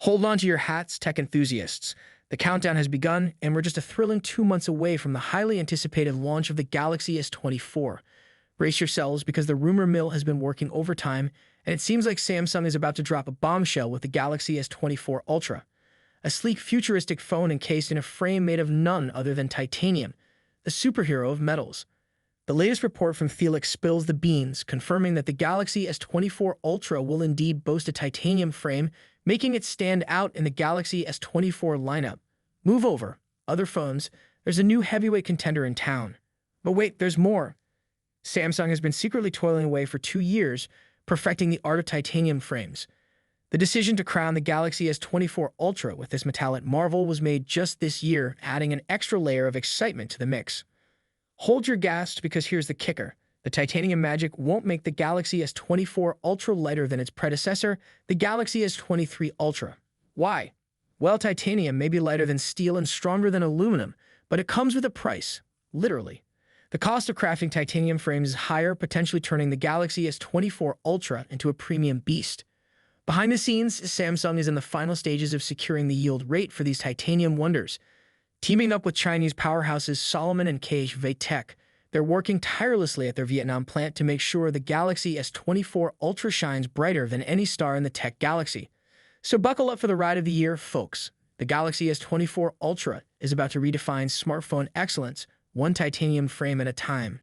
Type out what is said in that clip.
Hold on to your hats, tech enthusiasts. The countdown has begun, and we're just a thrilling 2 months away from the highly anticipated launch of the Galaxy S24. Brace yourselves because the rumor mill has been working overtime, and it seems like Samsung is about to drop a bombshell with the Galaxy S24 Ultra, a sleek, futuristic phone encased in a frame made of none other than titanium, the superhero of metals. The latest report from Felix spills the beans, confirming that the Galaxy S24 Ultra will indeed boast a titanium frame, making it stand out in the Galaxy S24 lineup. Move over. Other phones, there's a new heavyweight contender in town. But wait, there's more. Samsung has been secretly toiling away for 2 years, perfecting the art of titanium frames. The decision to crown the Galaxy S24 Ultra with this metallic marvel was made just this year, adding an extra layer of excitement to the mix. Hold your gas, because here's the kicker. The titanium magic won't make the Galaxy S24 Ultra lighter than its predecessor, the Galaxy S23 Ultra. Why? Well, titanium may be lighter than steel and stronger than aluminum, but it comes with a price, literally. The cost of crafting titanium frames is higher, potentially turning the Galaxy S24 Ultra into a premium beast. Behind the scenes, Samsung is in the final stages of securing the yield rate for these titanium wonders. Teaming up with Chinese powerhouses Solomon and KHV Tech, they're working tirelessly at their Vietnam plant to make sure the Galaxy S24 Ultra shines brighter than any star in the tech galaxy. So buckle up for the ride of the year, folks. The Galaxy S24 Ultra is about to redefine smartphone excellence, one titanium frame at a time.